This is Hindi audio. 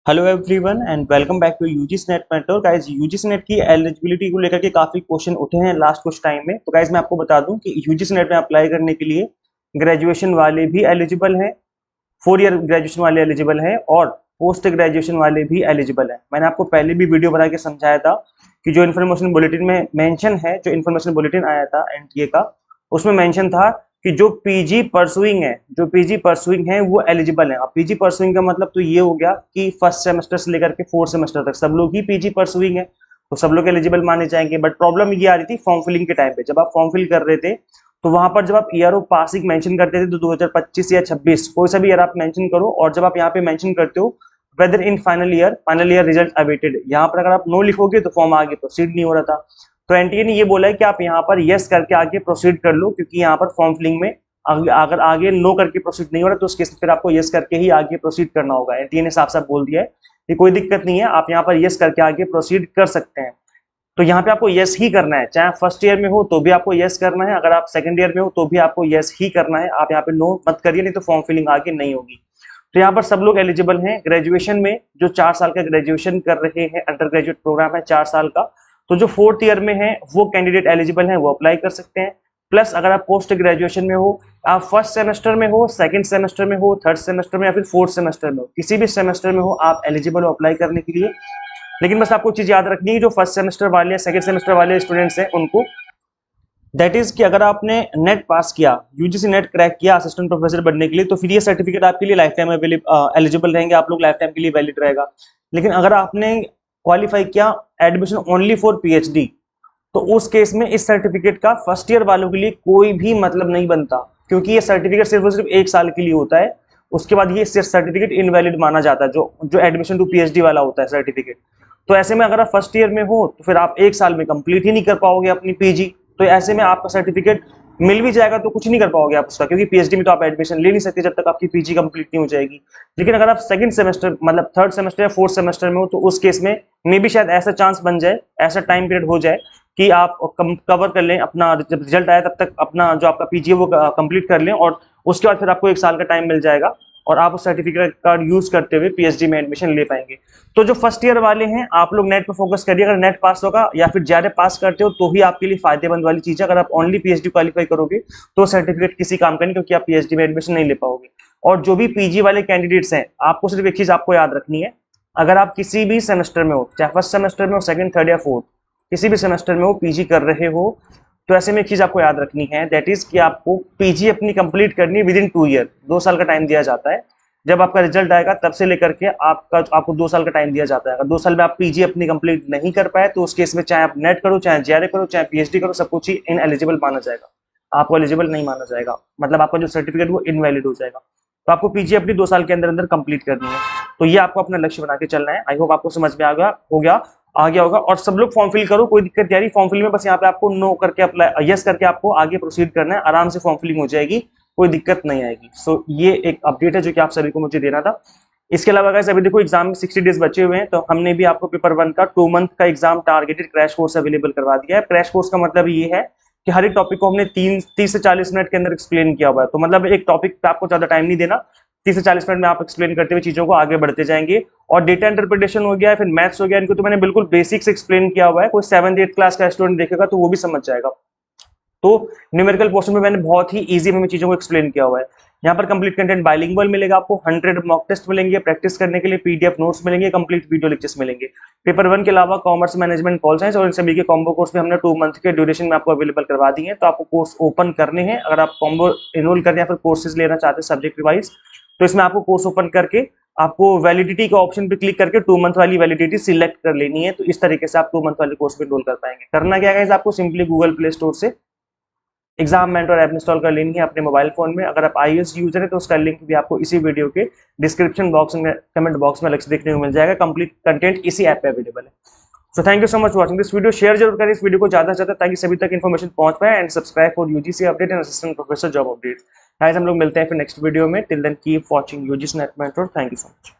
Hello everyone and welcome back to UGC NET mentor. Guys, UGC NET की एलिजिबिलिटी को लेकर के काफी क्वेश्चन उठे हैं लास्ट कुछ टाइम में। तो गाइस मैं आपको बता दूं कि यूजीसी नेट में अप्लाई करने के लिए ग्रेजुएशन वाले भी एलिजिबल हैं, 4 ईयर ग्रेजुएशन वाले एलिजिबल हैं और पोस्ट ग्रेजुएशन वाले भी एलिजिबल हैं। मैंने आपको पहले भी वीडियो बना के समझाया था कि जो इन्फॉर्मेशन बुलेटिन में मेंशन है, जो इन्फॉर्मेशन बुलेटिन आया था एनटीए का, उसमें मेंशन था कि जो पीजी परसुइंग है वो एलिजिबल है। अब पीजी परसुइंग का मतलब तो ये हो गया कि फर्स्ट सेमेस्टर से लेकर के 4th सेमेस्टर तक सब लोग ही पीजी परसुइंग है, तो सब लोग एलिजिबल माने जाएंगे। बट प्रॉब्लम ये आ रही थी फॉर्म फिलिंग के टाइम पे, जब आप फॉर्म फिल कर रहे थे तो वहां पर जब आप ईयर ऑफ पासिंग मेंशन करते थे तो 2025 या 26 कोई सा भी ईयर आप मेंशन करो, और जब आप यहाँ पे मेंशन करते हो whether in final year result awaited, यहाँ पर अगर आप नो लिखोगे तो फॉर्म आगे प्रोसीड नहीं हो रहा था। तो एनटीए ने ये बोला है कि आप यहाँ पर यस करके आगे प्रोसीड कर लो, क्योंकि यहाँ पर फॉर्म फिलिंग में अगर आगे नो करके प्रोसीड नहीं हो रहा तो उस केस में फिर आपको यस करके ही आगे प्रोसीड करना होगा। एनटीए ने साफ साफ बोल दिया है कि कोई दिक्कत नहीं है, आप यहाँ पर यस करके आगे प्रोसीड कर सकते हैं। तो यहाँ पे आपको यस ही करना है, चाहे फर्स्ट ईयर में हो तो भी आपको यस करना है, अगर आप सेकंड ईयर में हो तो भी आपको यस ही करना है। आप यहाँ पे नो मत करिए, नहीं तो फॉर्म फिलिंग आगे नहीं होगी। तो यहाँ पर सब लोग एलिजिबल हैं ग्रेजुएशन में, जो 4 साल का ग्रेजुएशन कर रहे हैं, अंडर ग्रेजुएट प्रोग्राम है 4 साल का। तो जो 4th ईयर में है वो कैंडिडेट एलिजिबल हैं, वो अप्लाई कर सकते हैं। प्लस अगर आप पोस्ट ग्रेजुएशन में हो, आप फर्स्ट सेमेस्टर में हो, सेकंड सेमेस्टर में हो, थर्ड सेमेस्टर में या फिर 4th सेमेस्टर में हो, किसी भी सेमेस्टर में हो, आप एलिजिबल हो अप्लाई करने के लिए। लेकिन बस आपको चीज याद रखनी है, जो फर्स्ट सेमेस्टर वाले सेकंड सेमेस्टर वाले स्टूडेंट्स हैं उनको, दैट इज कि अगर आपने नेट पास किया, यूजीसी नेट क्रैक किया असिस्टेंट प्रोफेसर बनने के लिए, तो फिर ये सर्टिफिकेट आपके लिए लाइफ टाइम एलिजिबल रहेंगे, आप लोग लाइफ टाइम के लिए वैलिड रहेगा। लेकिन अगर आपने क्वालिफाई किया एडमिशन ओनली फॉर पीएचडी, तो उस केस में इस सर्टिफिकेट का फर्स्ट ईयर वालों के लिए कोई भी मतलब नहीं बनता, क्योंकि ये सर्टिफिकेट सिर्फ और सिर्फ 1 साल के लिए होता है। उसके बाद ये सर्टिफिकेट इनवैलिड माना जाता है, जो एडमिशन टू पीएचडी वाला होता है सर्टिफिकेट। तो ऐसे में अगर आप फर्स्ट ईयर में हो तो फिर आप 1 साल में कंप्लीट ही नहीं कर पाओगे अपनी पीजी। तो ऐसे में आपका सर्टिफिकेट मिल भी जाएगा तो कुछ नहीं कर पाओगे आप उसका, क्योंकि पीएचडी में तो आप एडमिशन ले नहीं सकते जब तक आपकी पीजी कंप्लीट नहीं हो जाएगी। लेकिन अगर आप सेकंड सेमेस्टर मतलब थर्ड सेमेस्टर या फोर्थ सेमेस्टर में हो तो उस केस में मे भी शायद ऐसा चांस बन जाए, ऐसा टाइम पीरियड हो जाए कि आप कवर कर लें अपना, जब रिजल्ट आए तब तक अपना जो आपका पीजी है वो कंप्लीट कर लें, और उसके बाद फिर आपको 1 साल का टाइम मिल जाएगा और आप उस सर्टिफिकेट का यूज करते हुए पीएचडी में एडमिशन ले पाएंगे। तो जो फर्स्ट ईयर वाले हैं आप लोग नेट पे फोकस करिए, अगर नेट पास होगा या फिर जेआरएफ पास करते हो तो ही आपके लिए फायदेमंद वाली चीज है। अगर आप ओनली पीएचडी क्वालिफाई करोगे तो सर्टिफिकेट किसी काम का नहीं, क्योंकि आप पीएचडी में एडमिशन नहीं ले पाओगे। और जो भी पीजी वाले कैंडिडेट्स हैं, आपको सिर्फ एक चीज आपको याद रखनी है, अगर आप किसी भी सेमेस्टर में हो, चाहे फर्स्ट सेमेस्टर में हो, सेकंड, थर्ड या फोर्थ, किसी भी सेमेस्टर में हो, पीजी कर रहे हो, तो ऐसे में एक चीज आपको याद रखनी है, दैट इज कि आपको पीजी अपनी कंप्लीट करनी है विद इन 2 ईयर। 2 साल का टाइम दिया जाता है, जब आपका रिजल्ट आएगा तब से लेकर के आपको 2 साल का टाइम दिया जाता है। अगर 2 साल में आप पीजी अपनी कंप्लीट नहीं कर पाए तो उस केस में चाहे आप नेट करो, चाहे जेआरए करो, चाहे पीएचडी करो, सब कुछ ही इनएलिजिबल माना जाएगा, आपको एलिजिबल नहीं माना जाएगा, मतलब आपका जो सर्टिफिकेट वो इनवैलिड हो जाएगा। तो आपको पीजी अपनी 2 साल के अंदर अंदर कंप्लीट करनी है। तो ये आपको अपना लक्ष्य बना के चलना है। आई होप आपको समझ में आ गया होगा। और सब लोग फॉर्म फिल करो, कोई दिक्कत नहीं। फॉर्म फिल में बस यहाँ पे आपको नो करके अप्लाई, यस करके आपको आगे प्रोसीड करना है, आराम से फॉर्म फिलिंग हो जाएगी, कोई दिक्कत नहीं आएगी। सो ये एक अपडेट है जो कि आप सभी को मुझे देना था। इसके अलावा गाइस अभी देखो एग्जाम में 60 डेज बचे हुए हैं, तो हमने भी आपको पेपर 1 का 2 मंथ का exam targeted crash course available करवा दिया है। क्रैश कोर्स का मतलब ये है कि हर एक टॉपिक को हमने 30 से 40 मिनट के अंदर एक्सप्लेन किया हुआ है। तो मतलब एक टॉपिक पे आपको ज्यादा टाइम नहीं देना, 30 से 40 मिनट में आप एक्सप्लेन करते हुए चीजों को आगे बढ़ते जाएंगे। और डेटा इंटरप्रिटेशन हो गया, फिर मैथ्स हो गया, इनको तो मैंने बिल्कुल बेसिक से एक्सप्लेन किया हुआ है। कोई 7th 8th क्लास का स्टूडेंट देखेगा तो वो भी समझ जाएगा। तो न्यूमेरिकल पोर्शन में मैंने बहुत ही इजी में चीजों को एक्सप्लेन किया हुआ है। यहाँ पर कंप्लीट कंटेंट बाइलिंगुअल मिलेगा आपको, 100 मॉक टेस्ट मिलेंगे, प्रैक्टिस करने के लिए पीडीएफ नोट्स मिलेंगे, कंप्लीट वीडियो लेक्चर्स मिलेंगे। पेपर 1 के अलावा कॉमर्स, मैनेजमेंट, पॉल साइंस और इन सभी के कॉम्बो कोर्स में हमने 2 मंथ के ड्यूरेशन में आपको अवेलेबल करवा दी है। तो आपको कोर्स ओपन करने हैं, अगर आप कॉम्बो एनरोल करने या फिर कोर्सेज लेना चाहते हैं सब्जेक्ट वाइज, तो इसमें आपको कोर्स ओपन करके आपको वैलिडिटी के ऑप्शन पे क्लिक करके 2 मंथ वाली वैलिडिटी सिलेक्ट कर लेनी है। तो इस तरीके से आप 2 मंथ वाले कोर्स पे एनरोल कर पाएंगे। करना क्या है, आपको सिंपली गूगल प्ले स्टोर से एग्जाम मेंटर ऐप इंस्टॉल कर लेनी है अपने मोबाइल फोन में। अगर आप iOS यूजर है तो उसका लिंक भी आपको इसी वीडियो के डिस्क्रिप्शन बॉक्स में, कमेंट बॉक्स में अलग से देखने को मिल जाएगा। कंप्लीट कंटेंट इसी ऐप पे अवेलेबल है। So thank you so much watching this video. Share जरूर करें इस वीडियो को ज्यादा से ज्यादा, ताकि सभी तक इन्फॉर्मेशन पहुंच पाए। And subscribe for UGC update and assistant professor job updates. Guys हम लोग मिलते हैं फिर नेक्स्ट वीडियो में। Till then keep watching UGC NET mentor. Thank you so much.